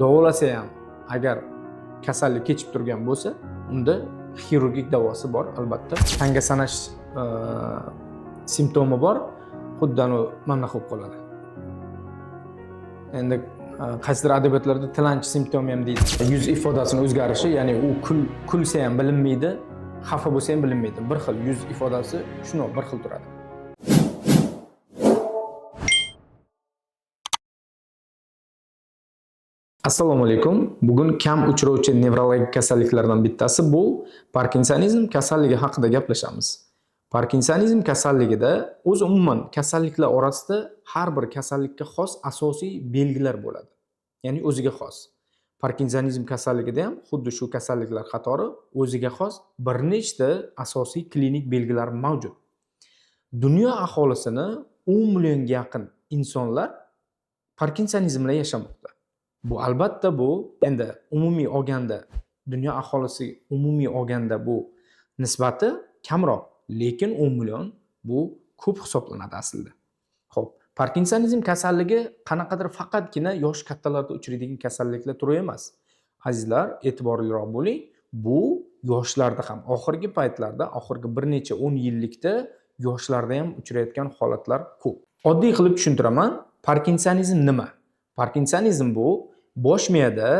davolasa ham agar kasallik kechib turgan bo'lsa, unda xirurgik davosi bor albatta. Tanga sanash simptomi bor, xuddi mana bo'lib qoladi. Endi qaysidir adabiyotlarda tilanchi simptomi ham deydi. Yuz ifodasini o'zgarishi, ya'ni u kulsa ham bilinmaydi, xafa bo'lsa ham bilinmaydi. Bir xil yuz ifodasi shuni bir xil turadi. Assalomu alaykum. Bugun kam uchrovchi nevrologik kasalliklardan bittasi bu Parkinsonizm kasalligi haqida gaplashamiz. Parkinsonizm kasalligida umuman kasalliklar orasida har bir kasallikka xos asosiy belgilar bo'ladi. Ya'ni o'ziga xos. Parkinsonizm kasalligida ham xuddi shu kasalliklar qatori o'ziga xos bir nechta asosiy klinik belgilar mavjud. Dunyo aholisini 10 millionga yaqin insonlar Parkinsonizm bilan yashamoqda. Bu albatta endi umumiy olganda dunyo aholisi umumiy olganda bu nisbati kamroq, lekin 10 million bu ko'p hisoblanadi aslida. Xo'p, Parkinsonizm kasalligi qanaqadir faqatgina yosh kattalarda uchraydigan kasalliklar turi emas. Azizlar, e'tiborliroq bo'ling. Bu yoshlarda ham oxirgi paytlarda, oxirgi bir necha 10 yillikda yoshlarda ham uchrayotgan holatlar ko'p. Oddiy qilib tushuntiraman. Parkinsonizm nima? Parkinsonizm bu bosh miyada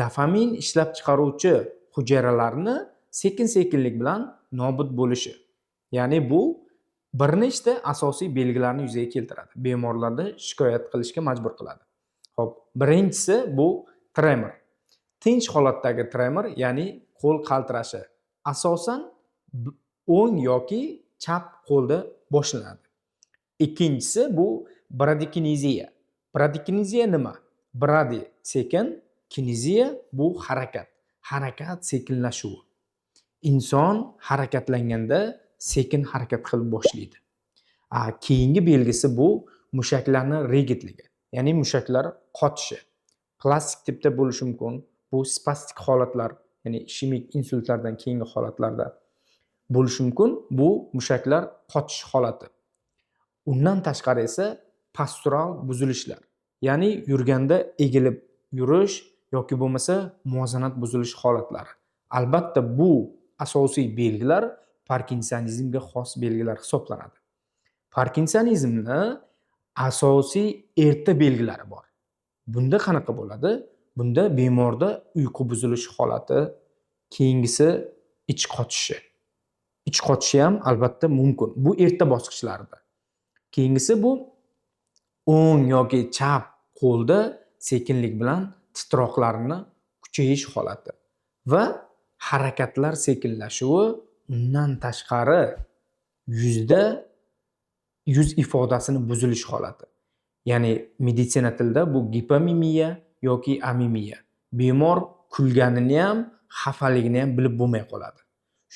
dopamin ishlab chiqaruvchi hujayralarni sekin-sekinlik bilan nobud bo'lishi. Ya'ni bu bir nechta asosiy belgilarni yuzaga keltiradi. Bemorlarni shikoyat qilishga majbur qiladi. Xo'p, birinchisi bu tremor. Tinch holatdagi tremor, ya'ni qo'l qaltirashi. Asosan o'ng yoki chap qo'lda boshlanadi. Ikkinchisi bu bradikineziya. Bradikineziya nima? Bradi sekin, kineziya bu harakat. Harakat sekinlashuvi. Inson harakatlanganda sekin harakat qilib boshlaydi. Keyingi belgisi bu mushaklarning rigitligi, ya'ni mushaklar qotishi. Plastik tipda bo'lishi mumkin. Bu spastik holatlar, ya'ni ishemik insultlardan keyingi holatlarda bo'lishi mumkin. Bu mushaklar qotish holati. Undan tashqari esa postural buzilishlar, ya'ni yurganda egilib yurish yoki bo'lmasa muvozanat buzilish holatlari. Albatta bu asosiy belgilar Parkinsonizmga xos belgilar hisoblanadi. Parkinsonizmni asosiy erta belgilari bor. Bunda qanaqa bo'ladi? Bunda bemorda uyqu buzilishi holati, keyingisi ich qotishi. Ich qotishi ham albatta mumkin. Bu erta bosqichlarda. Keyingisi bu o'ng yoki chap qo'lda sekinlik bilan titroqlarni kuchayish holati va harakatlar sekinlashuvi, undan tashqari yuz ifodasini buzilish holati. Ya'ni meditsina tilida bu gipomimiya yoki amimiya. Bemor kulganini ham, xafaligini ham bilib bo'lmay qoladi.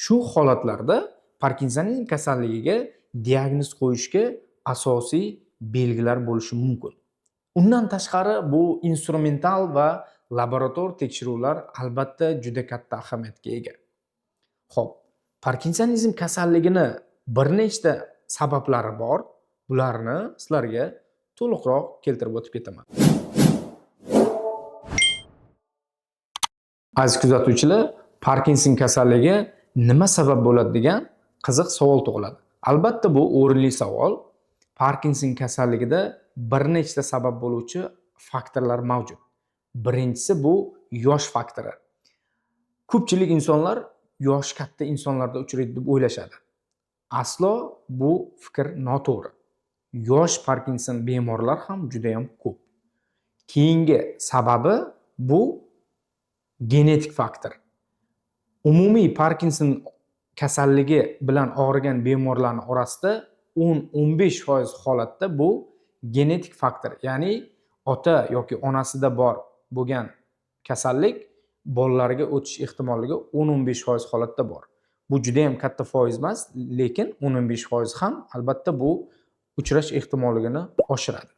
Shu holatlarda Parkinsonizm kasalligiga diagnoz qo'yishga asosiy belgilar bo'lishi mumkin. Undan tashqari bu instrumental va laborator tekshiruvlar albatta juda katta ahamiyatga ega. Xo'p, Parkinsonizm kasalligini bir nechta sabablari bor. Bularni sizlarga to'liqroq keltirib o'tib ketaman. Aziz kuzatuvchilar, Parkinson kasalligi nima sabab bo'ladi degan qiziq savol tug'iladi. Albatta bu o'rinli savol. Parkinson kasalligida bir nechta sabab bo'luvchi faktorlar mavjud. Birinchisi bu yosh faktori. Ko'pchilik insonlar yosh katta insonlarda uchraydi deb o'ylashadi. Aslo bu fikr noto'g'ri. Yosh Parkinson bemorlar ham juda ham ko'p. Keyingi sababi bu genetik faktor. Umumiy Parkinson kasalligi bilan og'rigan bemorlarning orasida 10-15% holatda bu genetik faktor, ya'ni ota yoki onasida bor bo'lgan kasallik bolalariga o'tish ehtimolligi 10-15% holatda bor. Bu juda ham katta foiz emas, lekin 10-15% ham albatta bu uchrash ehtimolligini oshiradi.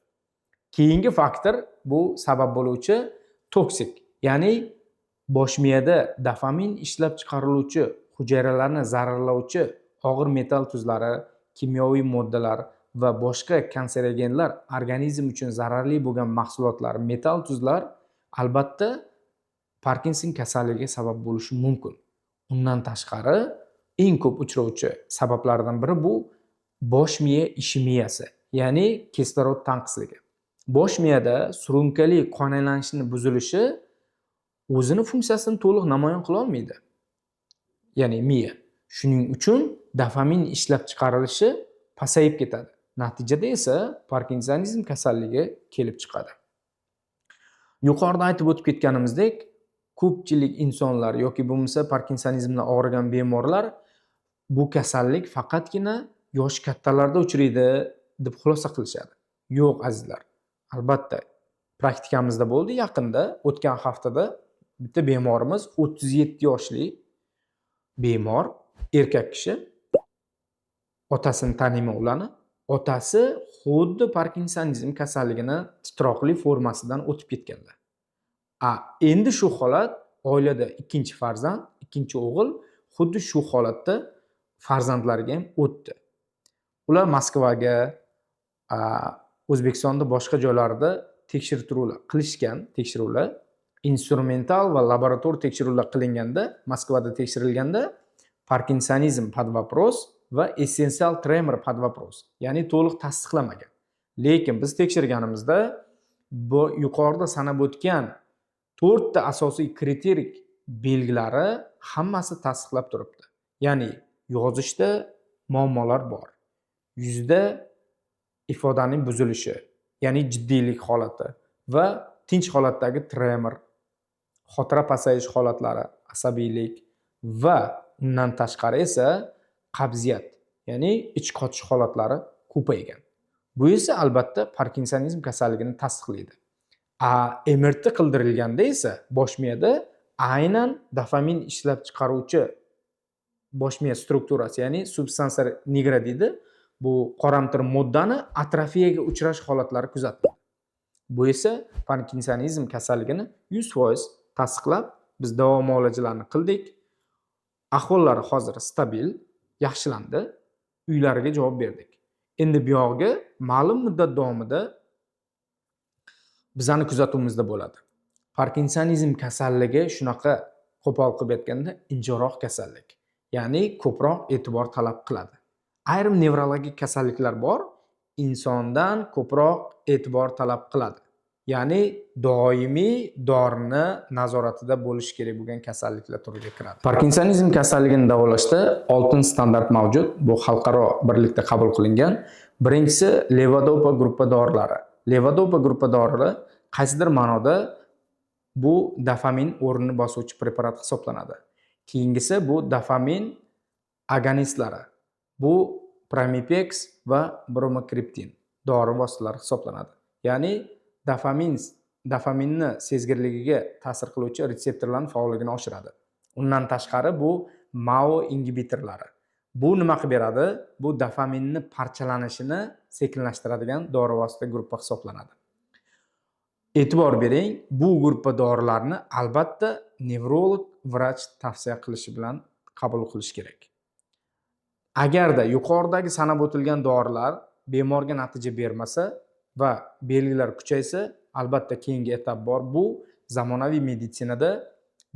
Keyingi faktor bu sabab bo'luvchi toksik, ya'ni bosh miyada dopamin ishlab chiqariluvchi hujayralarni zararlovchi og'ir metal tuzlari, kimyoviy moddalar va boshqa kanserogenlar, organizm uchun zararli bo'lgan mahsulotlar, metal tuzlar albatta Parkinson kasalligiga sabab bo'lishi mumkin. Undan tashqari eng ko'p uchrovchi sabablardan biri bu bosh miya ishemiyasi, ya'ni kislorod tanqisligi. Bosh miyada surunkali qon aylanishini buzilishi o'zini funksiyasini to'liq namoyon qila olmaydi. Ya'ni miya. Shuning uchun dopamin ishlab chiqarilishi pasayib ketadi. Natijada esa Parkinsonizm kasalligi kelib chiqadi. Yuqorida aytib o'tib ketganimizdek, ko'pchilik insonlar yoki bo'lmasa Parkinsonizmdan og'rigan bemorlar bu kasallik faqatgina yoshi kattalarda uchraydi deb xulosa qilishadi. Yo'q azizlar. Albatta, praktikamizda bo'ldi yaqinda, o'tgan haftada bitta bemorimiz 37 yoshli bemor, erkak kishi. Otasini taniyman ularni. Otasi xuddi Parkinsonizm kasalligini titroqli formasidan o'tib ketganlar. Endi shu holat oilada ikkinchi farzand, ikkinchi o'g'il xuddi shu holatda farzandlariga ham o'tdi. Ular Moskvaga, O'zbekistonda boshqa joylarda tekshiruvlar qilishgan, instrumental va laborator tekshiruvlar qilinganda, Moskvada tekshirilganda Parkinsonizm под вопрос va essensial tremor под вопрос, ya'ni to'liq tasdiqlamagan. Lekin biz tekshirganimizda bu yuqorida sanab o'tgan 4 ta asosiy kriterik belgilari hammasi tasdiqlab turibdi. Ya'ni yozishda muammolar bor. Yuzda ifodaning buzilishi, ya'ni jiddiylik holati va tinch holatdagi tremor, xotira pasayish holatlari, asabiylik va undan tashqari esa qabziyat, ya'ni ich qotish holatlari ko'paygan. Bu esa albatta Parkinsonizm kasalligini tasdiqlaydi. MRT qildirilganda esa bosh miyada aynan dopamin ishlab chiqaruvchi bosh miya strukturasi, ya'ni substansiya nigra deydi, bu qoramtir moddani atrofiyaga uchrash holatlari kuzatildi. Bu esa Parkinsonizm kasalligini 100% tasdiqlab, biz davo muolajalarni qildik. Ahvollari hozir stabil, yaxshilandi, uylariga javob berdik. Endi bu yog'iga ma'lum muddat davomida bizani kuzatuvimizda bo'ladi. Parkinsonizm kasalligi shunaqa qo'pol qilib aytganda injiroq kasallik, ya'ni ko'proq e'tibor talab qiladi. Ayrim nevrologik kasalliklar bor, insondan ko'proq e'tibor talab qiladi. Ya'ni doimiy dorini nazoratida bo'lish kerak bo'lgan kasalliklar turiga kiradi. Parkinsonizm kasalligini davolashda oltin standart mavjud. Bu xalqaro birlikda qabul qilingan. Birinchisi levodopa gruppa dorilari. Levodopa gruppa dorilari qaysidir ma'noda bu dopamin o'rnini bosuvchi preparat hisoblanadi. Keyingisi bu dopamin agonistlari. Bu Pramipex va bromokriptin dori vositalari hisoblanadi. Ya'ni dopaminni sezgirligiga ta'sir qiluvchi retseptorlarning faolligini oshiradi. Undan tashqari bu MAO ingibitorlari. Bu nima qilib beradi? Bu dopaminni parchalanishini sekinlashtiradigan dori vosita gruppa hisoblanadi. E'tibor bering, bu gruppa dorilarni albatta nevrolog vrach tavsiya qilishi bilan qabul qilish kerak. Agarda yuqoridagi sanab o'tilgan dorilar bemorga natija bermasa va belgilar kuchaysa, albatta keyingi etap bor. Bu zamonaviy meditsinada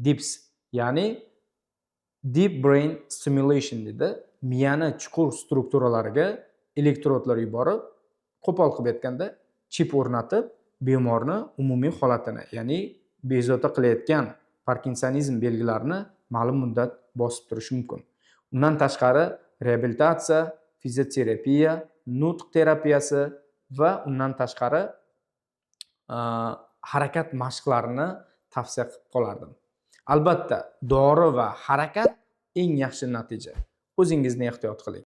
DIPS, ya'ni Deep Brain Stimulation dedi. Miyani chuqur strukturalariga elektrodlar yuborib, qo'pol qilib aytganda chip o'rnatib, bemorni umumiy holatini, ya'ni bezovta qilayotgan Parkinsonizm belgilarini ma'lum muddat bosib turish mumkin. Undan tashqari reabilitatsiya, fizioterapiya, nutq terapiyasi va undan tashqari harakat mashqlarini tavsiya qilib qolardim. Albatta, dori va harakat eng yaxshi natija. O'zingizni ehtiyot qiling.